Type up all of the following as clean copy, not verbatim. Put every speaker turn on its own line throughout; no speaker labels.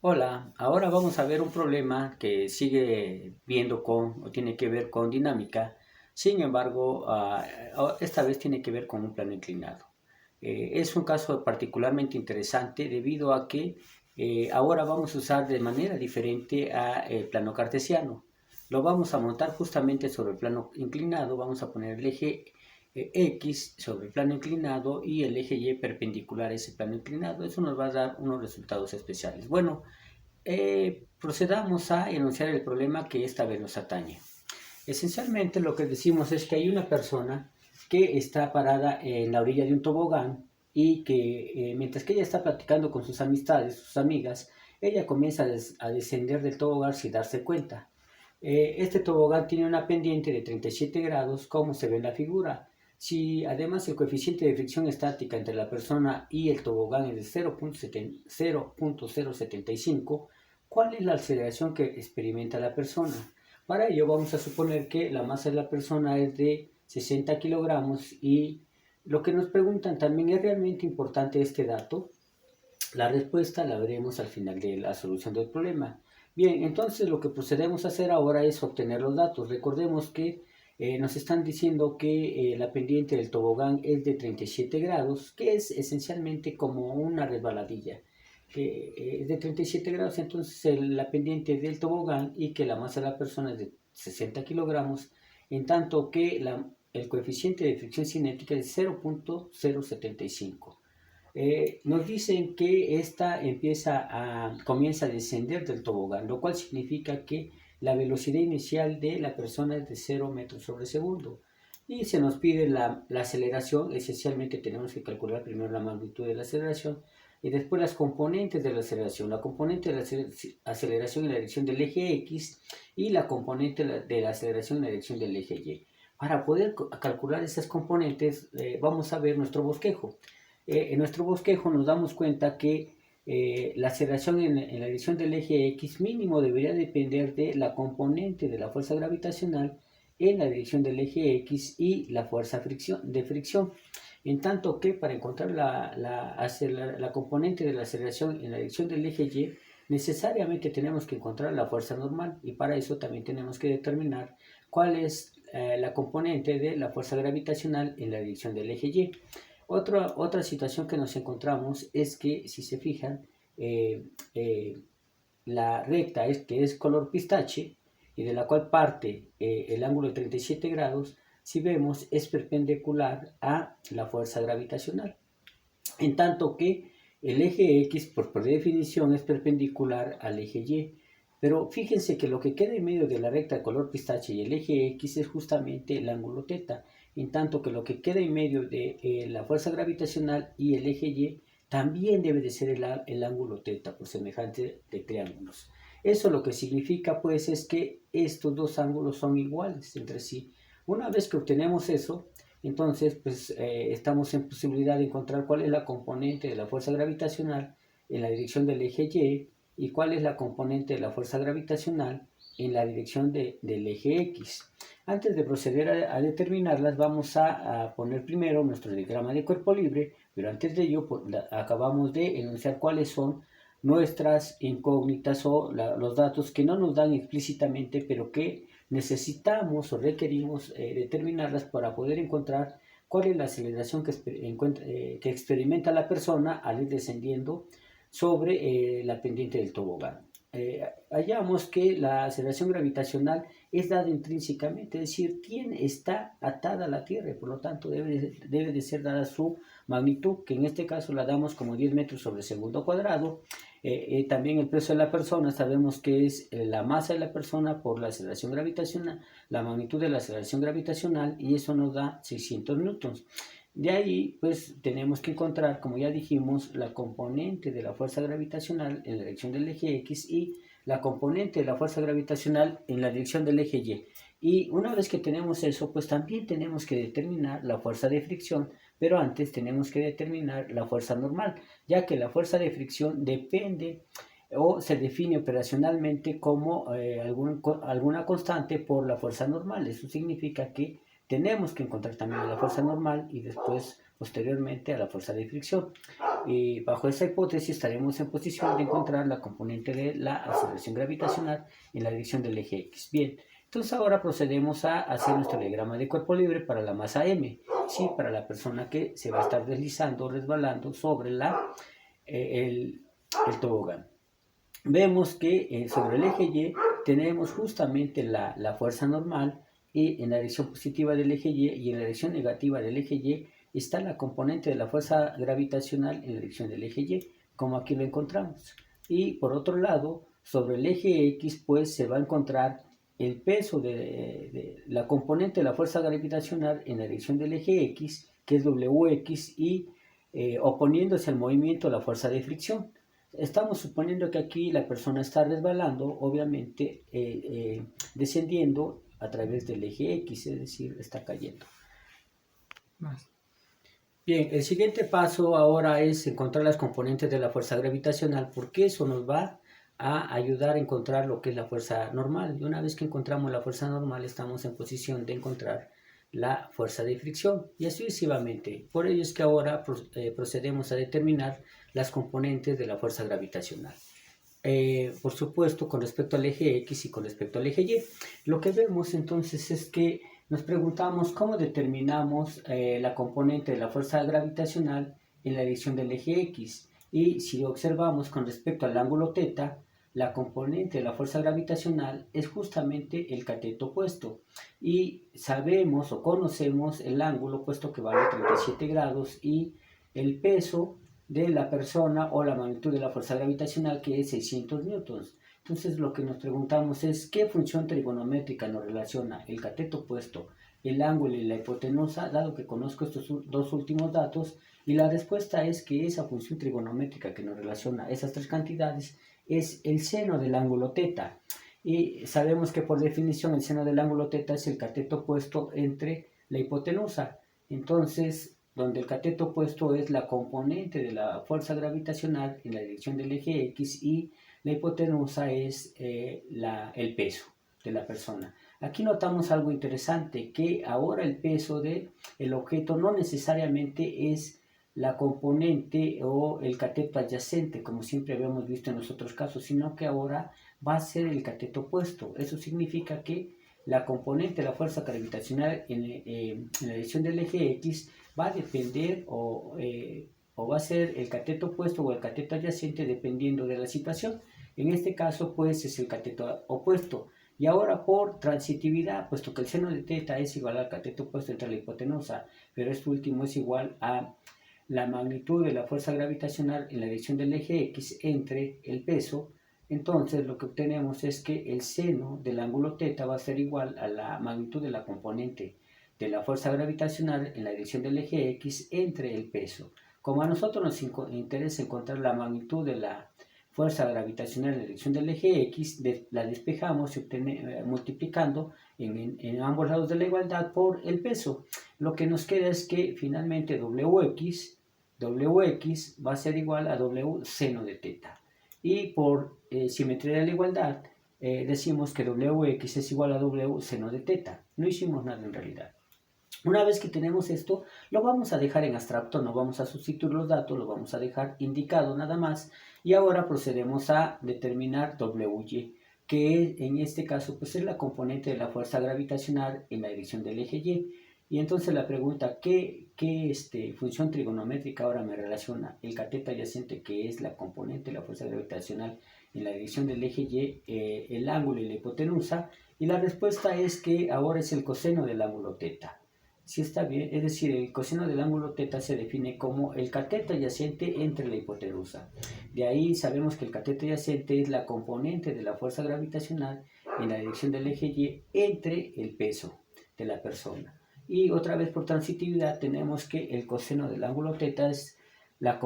Hola, ahora vamos a ver un problema que sigue viendo con o tiene que ver con dinámica. Sin embargo, esta vez tiene que ver con un plano inclinado. Es un caso particularmente interesante debido a que ahora vamos a usar de manera diferente a el plano cartesiano. Lo vamos a montar justamente sobre el plano inclinado. Vamos a poner el eje X sobre el plano inclinado y el eje Y perpendicular a ese plano inclinado. Eso nos va a dar unos resultados especiales. Bueno, procedamos a enunciar el problema que esta vez nos atañe. Esencialmente lo que decimos es que hay una persona que está parada en la orilla de un tobogán y que mientras que ella está platicando con sus amistades, sus amigas, ella comienza a descender del tobogán sin darse cuenta. Este tobogán tiene una pendiente de 37 grados, como se ve en la figura. Si además el coeficiente de fricción estática entre la persona y el tobogán es de 0.075, ¿cuál es la aceleración que experimenta la persona? Para ello vamos a suponer que la masa de la persona es de 60 kilogramos y lo que nos preguntan también es realmente importante este dato. La respuesta la veremos al final de la solución del problema. Bien, entonces lo que procedemos a hacer ahora es obtener los datos. Recordemos que nos están diciendo que la pendiente del tobogán es de 37 grados, que es esencialmente como una resbaladilla, que es de 37 grados, entonces la pendiente del tobogán y que la masa de la persona es de 60 kilogramos, en tanto que el coeficiente de fricción cinética es 0.075. Nos dicen que esta comienza a descender del tobogán, lo cual significa que la velocidad inicial de la persona es de 0 metros sobre segundo. Y se nos pide la aceleración. Esencialmente tenemos que calcular primero la magnitud de la aceleración y después las componentes de la aceleración. La componente de la aceleración en la dirección del eje X y la componente de la aceleración en la dirección del eje Y. Para poder calcular esas componentes, vamos a ver nuestro bosquejo. En nuestro bosquejo nos damos cuenta que la aceleración en la dirección del eje X mínimo debería depender de la componente de la fuerza gravitacional en la dirección del eje X y la fuerza de fricción. En tanto que para encontrar la componente de la aceleración en la dirección del eje Y, necesariamente tenemos que encontrar la fuerza normal y para eso también tenemos que determinar cuál es la componente de la fuerza gravitacional en la dirección del eje Y. Otra situación que nos encontramos es que, si se fijan, eh, eh, la recta que es color pistache y de la cual parte el ángulo de 37 grados, si vemos, es perpendicular a la fuerza gravitacional. En tanto que el eje X, por definición, es perpendicular al eje Y. Pero fíjense que lo que queda en medio de la recta de color pistache y el eje X es justamente el ángulo θ, en tanto que lo que queda en medio de la fuerza gravitacional y el eje Y también debe de ser el ángulo θ por semejante de triángulos. Eso lo que significa pues es que estos dos ángulos son iguales entre sí. Una vez que obtenemos eso, entonces pues estamos en posibilidad de encontrar cuál es la componente de la fuerza gravitacional en la dirección del eje Y cuál es la componente de la fuerza gravitacional en la dirección del eje X. Antes de proceder a determinarlas, vamos a poner primero nuestro diagrama de cuerpo libre, pero antes de ello pues, acabamos de enunciar cuáles son nuestras incógnitas o los datos que no nos dan explícitamente, pero que necesitamos o requerimos determinarlas para poder encontrar cuál es la aceleración que experimenta la persona al ir descendiendo sobre la pendiente del tobogán. Hallamos que la aceleración gravitacional es dada intrínsecamente, es decir, está atada a la Tierra y por lo tanto debe de ser dada su magnitud, que en este caso la damos como 10 metros sobre segundo cuadrado. También el peso de la persona sabemos que es la masa de la persona por la aceleración gravitacional, la magnitud de la aceleración gravitacional y eso nos da 600 newtons. De ahí pues tenemos que encontrar, como ya dijimos, la componente de la fuerza gravitacional en la dirección del eje X y la componente de la fuerza gravitacional en la dirección del eje Y. Y una vez que tenemos eso, pues también tenemos que determinar la fuerza de fricción, pero antes tenemos que determinar la fuerza normal, ya que la fuerza de fricción depende o se define operacionalmente como alguna constante por la fuerza normal. Eso significa que tenemos que encontrar también la fuerza normal y después posteriormente a la fuerza de fricción. Y bajo esta hipótesis estaremos en posición de encontrar la componente de la aceleración gravitacional en la dirección del eje X. Bien, entonces ahora procedemos a hacer nuestro diagrama de cuerpo libre para la masa M, ¿sí? Para la persona que se va a estar deslizando, resbalando sobre el tobogán. Vemos que sobre el eje Y tenemos justamente la fuerza normal, y en la dirección positiva del eje Y en la dirección negativa del eje Y está la componente de la fuerza gravitacional en la dirección del eje Y, como aquí lo encontramos. Y por otro lado, sobre el eje X, pues se va a encontrar el peso de la componente de la fuerza gravitacional en la dirección del eje X, que es WX, y oponiéndose al movimiento la fuerza de fricción. Estamos suponiendo que aquí la persona está resbalando, obviamente descendiendo a través del eje X, es decir, está cayendo. Bien, el siguiente paso ahora es encontrar las componentes de la fuerza gravitacional, porque eso nos va a ayudar a encontrar lo que es la fuerza normal. Y una vez que encontramos la fuerza normal, estamos en posición de encontrar la fuerza de fricción, y así sucesivamente. Por ello es que ahora procedemos a determinar las componentes de la fuerza gravitacional. Por supuesto, con respecto al eje X y con respecto al eje Y. Lo que vemos entonces es que nos preguntamos cómo determinamos la componente de la fuerza gravitacional en la dirección del eje X. Y si observamos con respecto al ángulo θ, la componente de la fuerza gravitacional es justamente el cateto opuesto. Y sabemos o conocemos el ángulo, puesto que vale 37 grados, y el peso de la persona o la magnitud de la fuerza gravitacional, que es 600 newtons. Entonces lo que nos preguntamos es qué función trigonométrica nos relaciona el cateto opuesto, el ángulo y la hipotenusa, dado que conozco estos dos últimos datos, y la respuesta es que esa función trigonométrica que nos relaciona esas tres cantidades es el seno del ángulo θ. Y sabemos que por definición el seno del ángulo θ es el cateto opuesto entre la hipotenusa. Entonces, donde el cateto opuesto es la componente de la fuerza gravitacional en la dirección del eje X, y la hipotenusa es el peso de la persona. Aquí notamos algo interesante, que ahora el peso del objeto no necesariamente es la componente o el cateto adyacente, como siempre habíamos visto en los otros casos, sino que ahora va a ser el cateto opuesto. Eso significa que la componente de la fuerza gravitacional en la dirección del eje X va a depender o va a ser el cateto opuesto o el cateto adyacente, dependiendo de la situación. En este caso, pues, es el cateto opuesto. Y ahora, por transitividad, puesto que el seno de θ es igual al cateto opuesto entre la hipotenusa, pero este último es igual a la magnitud de la fuerza gravitacional en la dirección del eje X entre el peso, entonces lo que obtenemos es que el seno del ángulo θ va a ser igual a la magnitud de la componente de la fuerza gravitacional en la dirección del eje X entre el peso. Como a nosotros nos interesa encontrar la magnitud de la fuerza gravitacional en la dirección del eje X, la despejamos y multiplicando en ambos lados de la igualdad por el peso. Lo que nos queda es que finalmente WX va a ser igual a W seno de θ. Y por simetría de la igualdad, decimos que WX es igual a W seno de θ. No hicimos nada en realidad. Una vez que tenemos esto, lo vamos a dejar en abstracto, no vamos a sustituir los datos, lo vamos a dejar indicado nada más. Y ahora procedemos a determinar WY, que en este caso pues es la componente de la fuerza gravitacional en la dirección del eje Y. Y entonces la pregunta, ¿qué función trigonométrica ahora me relaciona el cateto adyacente, que es la componente de la fuerza gravitacional en la dirección del eje Y, el ángulo y la hipotenusa? Y la respuesta es que ahora es el coseno del ángulo θ. Si está bien, es decir, el coseno del ángulo θ se define como el cateto adyacente entre la hipotenusa. De ahí sabemos que el cateto adyacente es la componente de la fuerza gravitacional en la dirección del eje Y entre el peso de la persona. Y otra vez por transitividad tenemos que el coseno del ángulo θ es la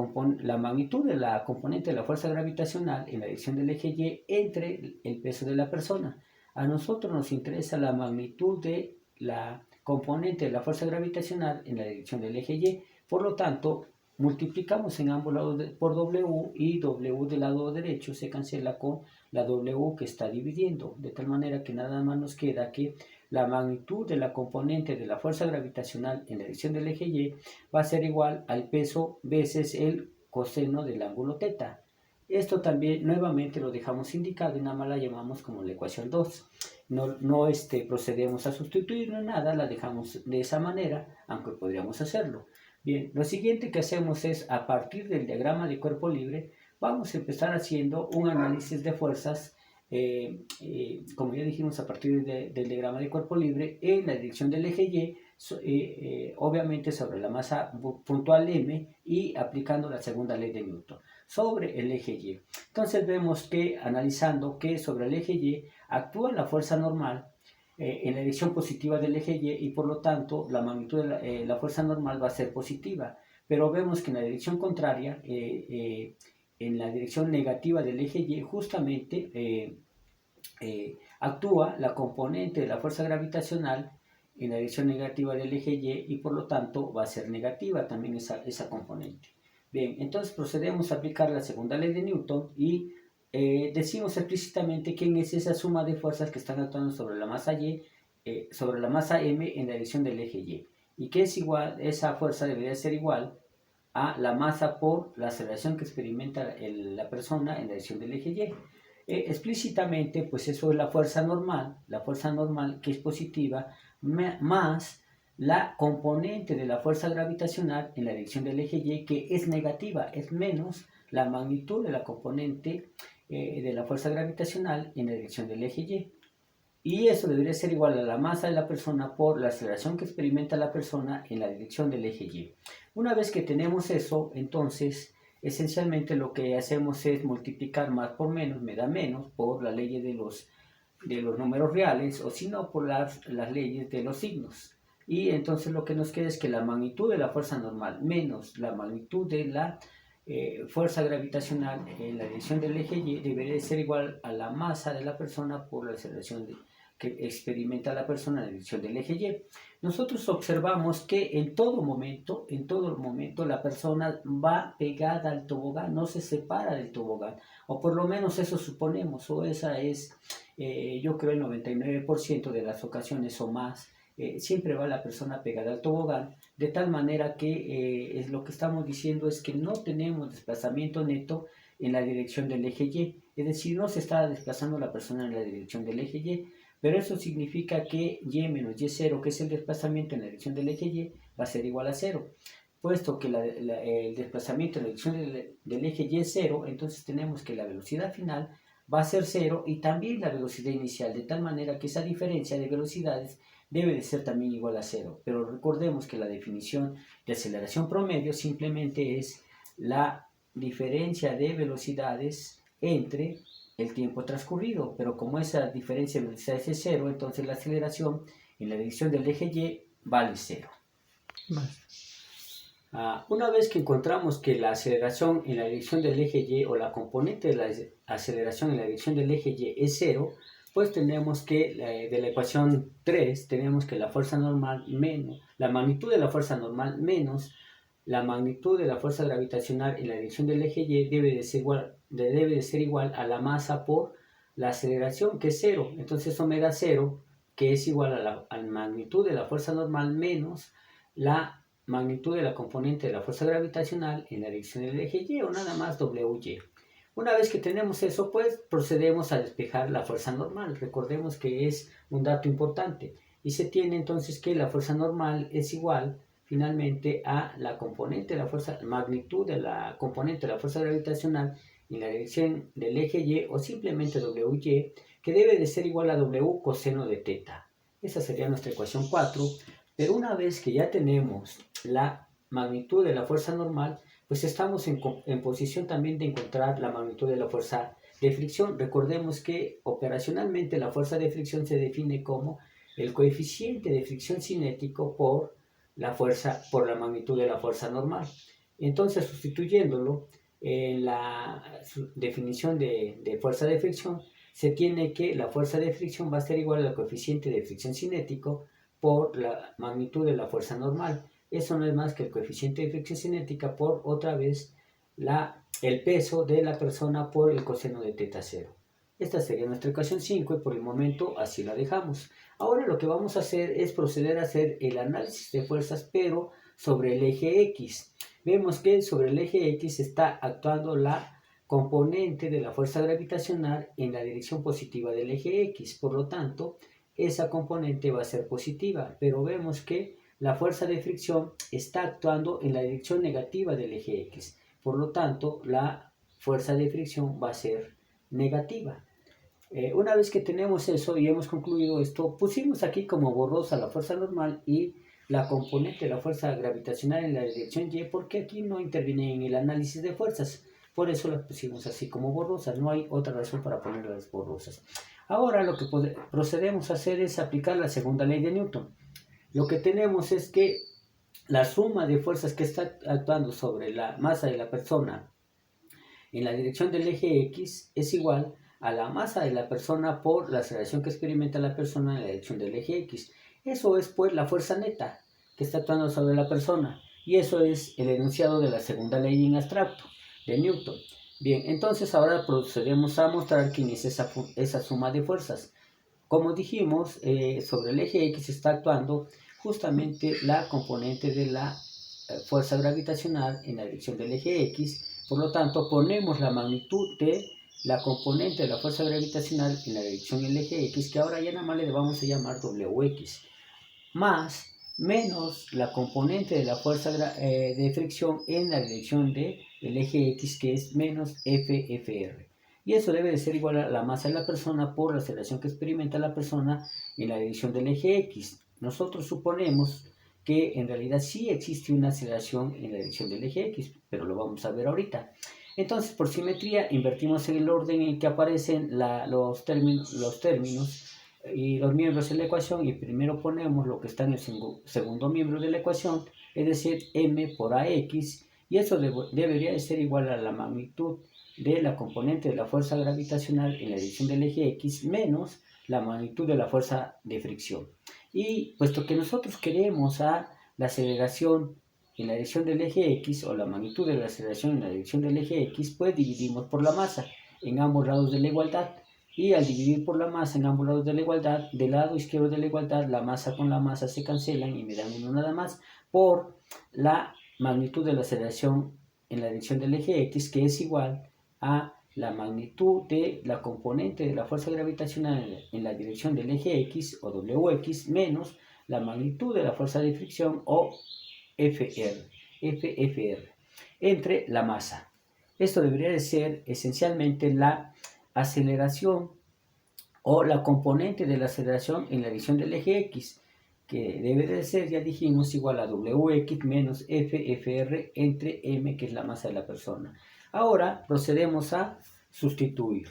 magnitud de la componente de la fuerza gravitacional en la dirección del eje Y entre el peso de la persona. A nosotros nos interesa la magnitud de la componente de la fuerza gravitacional en la dirección del eje Y. Por lo tanto, multiplicamos en ambos lados por W, y W del lado derecho se cancela con la W que está dividiendo, de tal manera que nada más nos queda que la magnitud de la componente de la fuerza gravitacional en la dirección del eje Y va a ser igual al peso veces el coseno del ángulo teta. Esto también nuevamente lo dejamos indicado y nada más la llamamos como la ecuación 2. No procedemos a sustituir nada, la dejamos de esa manera, aunque podríamos hacerlo. Bien, lo siguiente que hacemos es, a partir del diagrama de cuerpo libre, vamos a empezar haciendo un análisis de fuerzas, como ya dijimos, a partir del diagrama de cuerpo libre, en la dirección del eje Y, obviamente sobre la masa puntual M y aplicando la segunda ley de Newton sobre el eje Y. Entonces vemos que, analizando que sobre el eje Y actúa la fuerza normal en la dirección positiva del eje Y y por lo tanto la magnitud de la fuerza normal va a ser positiva. Pero vemos que en la dirección contraria, en la dirección negativa del eje Y, justamente actúa la componente de la fuerza gravitacional en la dirección negativa del eje Y y por lo tanto va a ser negativa también esa componente. Bien, entonces procedemos a aplicar la segunda ley de Newton y decimos explícitamente quién es esa suma de fuerzas que están actuando sobre la masa Y, sobre la masa M en la dirección del eje Y. Y que es igual, esa fuerza debería ser igual a la masa por la aceleración que experimenta la persona en la dirección del eje Y. Explícitamente, pues eso es la fuerza normal que es positiva, más la componente de la fuerza gravitacional en la dirección del eje Y, que es negativa, es menos la magnitud de la componente de la fuerza gravitacional en la dirección del eje Y. Y eso debería ser igual a la masa de la persona por la aceleración que experimenta la persona en la dirección del eje Y. Una vez que tenemos eso, entonces esencialmente lo que hacemos es multiplicar más por menos, me da menos, por la ley de los números reales, o si no, por las leyes de los signos. Y entonces lo que nos queda es que la magnitud de la fuerza normal menos la magnitud de la fuerza gravitacional en la dirección del eje Y debería ser igual a la masa de la persona por la aceleración que experimenta la persona en la dirección del eje Y. Nosotros observamos que en todo momento la persona va pegada al tobogán, no se separa del tobogán, o por lo menos eso suponemos, o esa es, yo creo, el 99% de las ocasiones o más, siempre va la persona pegada al tobogán, de tal manera que es lo que estamos diciendo es que no tenemos desplazamiento neto en la dirección del eje Y, es decir, no se está desplazando la persona en la dirección del eje Y, pero eso significa que Y menos Y0, que es el desplazamiento en la dirección del eje Y, va a ser igual a 0. Puesto que el desplazamiento en la dirección del eje Y es 0, entonces tenemos que la velocidad final va a ser 0 y también la velocidad inicial, de tal manera que esa diferencia de velocidades debe de ser también igual a 0. Pero recordemos que la definición de aceleración promedio simplemente es la diferencia de velocidades entre el tiempo transcurrido, pero como esa diferencia de velocidades es 0, entonces la aceleración en la dirección del eje Y vale 0. Una vez que encontramos que la aceleración en la dirección del eje Y o la componente de la aceleración en la dirección del eje Y es 0, pues tenemos que de la ecuación 3 tenemos que la fuerza normal menos la magnitud de la fuerza normal menos la magnitud de la fuerza gravitacional en la dirección del eje Y debe de ser igual a la masa por la aceleración, que es 0. Entonces eso me da 0, que es igual a la magnitud de la fuerza normal menos la magnitud de la componente de la fuerza gravitacional en la dirección del eje Y, o nada más WY. Una vez que tenemos eso, pues procedemos a despejar la fuerza normal. Recordemos que es un dato importante. Y se tiene entonces que la fuerza normal es igual finalmente a la componente de la fuerza, magnitud de la componente de la fuerza gravitacional en la dirección del eje Y, o simplemente WY, que debe de ser igual a W coseno de teta. Esa sería nuestra ecuación 4. Pero una vez que ya tenemos la magnitud de la fuerza normal, pues estamos en posición también de encontrar la magnitud de la fuerza de fricción. Recordemos que operacionalmente la fuerza de fricción se define como el coeficiente de fricción cinético por la magnitud de la fuerza normal. Entonces, sustituyéndolo en la definición de fuerza de fricción, se tiene que la fuerza de fricción va a ser igual al coeficiente de fricción cinético por la magnitud de la fuerza normal. Eso no es más que el coeficiente de fricción cinética por, otra vez, el peso de la persona por el coseno de teta 0. Esta sería nuestra ecuación 5 y por el momento así la dejamos. Ahora lo que vamos a hacer es proceder a hacer el análisis de fuerzas, pero sobre el eje X. Vemos que sobre el eje X está actuando la componente de la fuerza gravitacional en la dirección positiva del eje X. Por lo tanto, esa componente va a ser positiva, pero vemos que la fuerza de fricción está actuando en la dirección negativa del eje X. Por lo tanto, la fuerza de fricción va a ser negativa. Una vez que tenemos eso y hemos concluido esto, pusimos aquí como borrosa la fuerza normal y la componente de la fuerza gravitacional en la dirección Y, porque aquí no interviene en el análisis de fuerzas. Por eso las pusimos así como borrosas. No hay otra razón para ponerlas borrosas. Ahora lo que procedemos a hacer es aplicar la segunda ley de Newton. Lo que tenemos es que la suma de fuerzas que está actuando sobre la masa de la persona en la dirección del eje X es igual a la masa de la persona por la aceleración que experimenta la persona en la dirección del eje X. Eso es pues la fuerza neta que está actuando sobre la persona. Y eso es el enunciado de la segunda ley en abstracto de Newton. Bien, entonces ahora procedemos a mostrar quién es esa suma de fuerzas. Como dijimos, sobre el eje X está actuando justamente la componente de la fuerza gravitacional en la dirección del eje X. Por lo tanto, ponemos la magnitud de la componente de la fuerza gravitacional en la dirección del eje X, que ahora ya nada más le vamos a llamar WX, más menos la componente de la fuerza de fricción en la dirección del eje X, que es menos FFR. Y eso debe de ser igual a la masa de la persona por la aceleración que experimenta la persona en la dirección del eje X. Nosotros suponemos que en realidad sí existe una aceleración en la dirección del eje X, pero lo vamos a ver ahorita. Entonces, por simetría, invertimos en el orden en que aparecen los términos y los miembros de la ecuación, y primero ponemos lo que está en el segundo miembro de la ecuación, es decir, m por ax, y eso debería de ser igual a la magnitud de la componente de la fuerza gravitacional en la dirección del eje X menos la magnitud de la fuerza de fricción. Y puesto que nosotros queremos a la aceleración en la dirección del eje X, o la magnitud de la aceleración en la dirección del eje X, pues dividimos por la masa en ambos lados de la igualdad. Y al dividir por la masa en ambos lados de la igualdad, del lado izquierdo de la igualdad, la masa con la masa se cancelan y me dan uno nada más, por la magnitud de la aceleración en la dirección del eje X, que es igual a la magnitud de la componente de la fuerza gravitacional en la dirección del eje X, o WX, menos la magnitud de la fuerza de fricción, o FFR, entre la masa. Esto debería de ser esencialmente la aceleración o la componente de la aceleración en la dirección del eje X, que debe de ser, ya dijimos, igual a WX menos FFR entre M, que es la masa de la persona. Ahora procedemos a sustituir.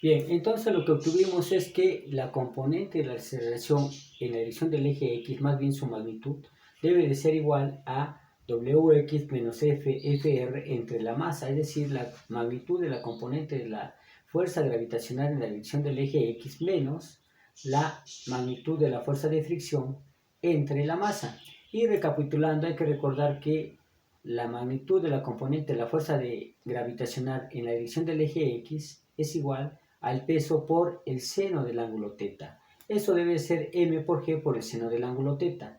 Bien, entonces lo que obtuvimos es que la componente de la aceleración en la dirección del eje X, más bien su magnitud, debe de ser igual a WX menos FFR entre la masa, es decir, la magnitud de la componente de la fuerza gravitacional en la dirección del eje X menos la magnitud de la fuerza de fricción entre la masa. Y recapitulando, hay que recordar que la magnitud de la componente de la fuerza gravitacional en la dirección del eje X es igual al peso por el seno del ángulo θ. Eso debe ser m por g por el seno del ángulo θ.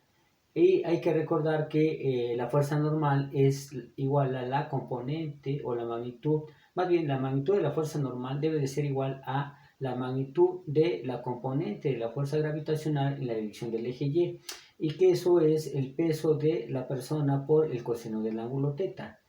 Y hay que recordar que la fuerza normal es igual a la componente o la magnitud, más bien la magnitud de la fuerza normal debe de ser igual a la magnitud de la componente de la fuerza gravitacional en la dirección del eje y que eso es el peso de la persona por el coseno del ángulo θ.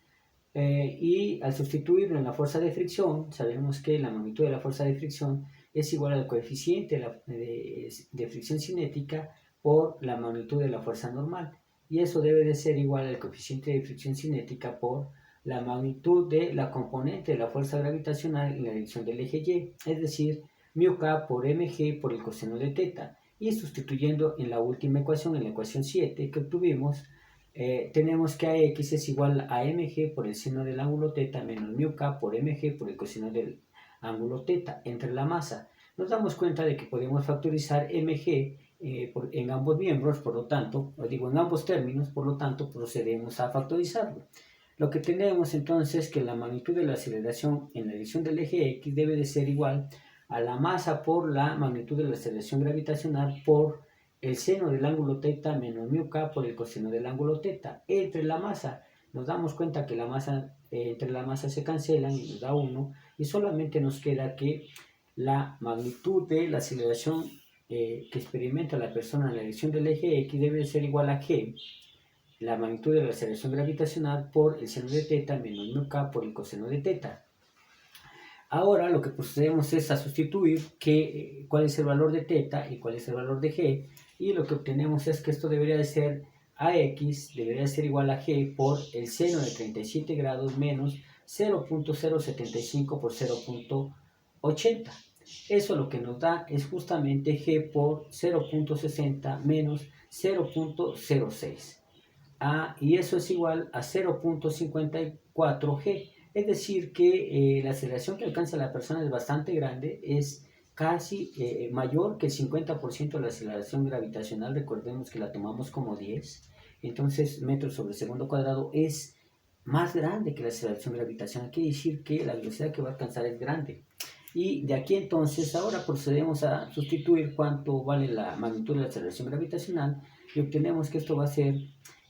Y al sustituirlo en la fuerza de fricción, sabemos que la magnitud de la fuerza de fricción es igual al coeficiente de fricción cinética por la magnitud de la fuerza normal. Y eso debe de ser igual al coeficiente de fricción cinética por la magnitud de la componente de la fuerza gravitacional en la dirección del eje Y, es decir, μk por mg por el coseno de θ. Y sustituyendo en la última ecuación, en la ecuación 7 que obtuvimos, tenemos que AX es igual a mg por el seno del ángulo θ menos μk por mg por el coseno del ángulo θ entre la masa. Nos damos cuenta de que podemos factorizar mg en ambos miembros, por lo tanto, en ambos términos, por lo tanto, procedemos a factorizarlo. lo que tenemos entonces es que la magnitud de la aceleración en la dirección del eje X debe de ser igual a la masa por la magnitud de la aceleración gravitacional por el seno del ángulo θ menos μk por el coseno del ángulo θ. Entre la masa, nos damos cuenta que la masa, entre la masa se cancelan y nos da 1, y solamente nos queda que la magnitud de la aceleración que experimenta la persona en la dirección del eje X debe ser igual a g, la magnitud de la aceleración gravitacional por el seno de θ menos μk por el coseno de θ. Ahora lo que procedemos es a sustituir cuál es el valor de θ y cuál es el valor de g, y lo que obtenemos es que esto debería de ser AX debería ser igual a g por el seno de 37 grados menos 0.075 por 0.80. Eso lo que nos da es justamente g por 0.60 menos 0.06. Y eso es igual a 0.54 g. Es decir que la aceleración que alcanza la persona es bastante grande, es casi mayor que el 50% de la aceleración gravitacional. Recordemos que la tomamos como 10, entonces metros sobre segundo cuadrado es más grande que la aceleración gravitacional. Quiere decir que la velocidad que va a alcanzar es grande. Y de aquí entonces ahora procedemos a sustituir cuánto vale la magnitud de la aceleración gravitacional, y obtenemos que esto va a ser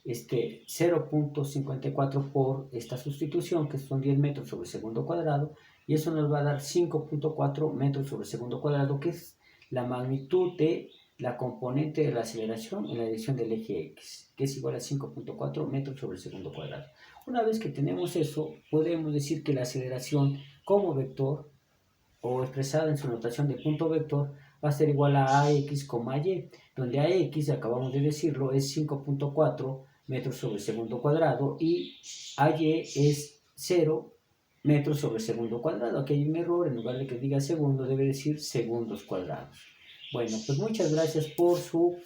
0.54 por esta sustitución, que son 10 metros sobre segundo cuadrado, y eso nos va a dar 5.4 metros sobre segundo cuadrado, que es la magnitud de la componente de la aceleración en la dirección del eje X, que es igual a 5.4 metros sobre segundo cuadrado. Una vez que tenemos eso, podemos decir que la aceleración como vector, o expresada en su notación de punto vector, va a ser igual a AX, Y, donde AX, acabamos de decirlo, es 5.4 metros sobre segundo cuadrado y AY es 0 metros sobre segundo cuadrado. Aquí hay un error, en lugar de que diga segundo, debe decir segundos cuadrados. Bueno, pues muchas gracias por su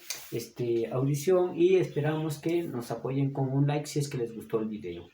audición, y esperamos que nos apoyen con un like si es que les gustó el video.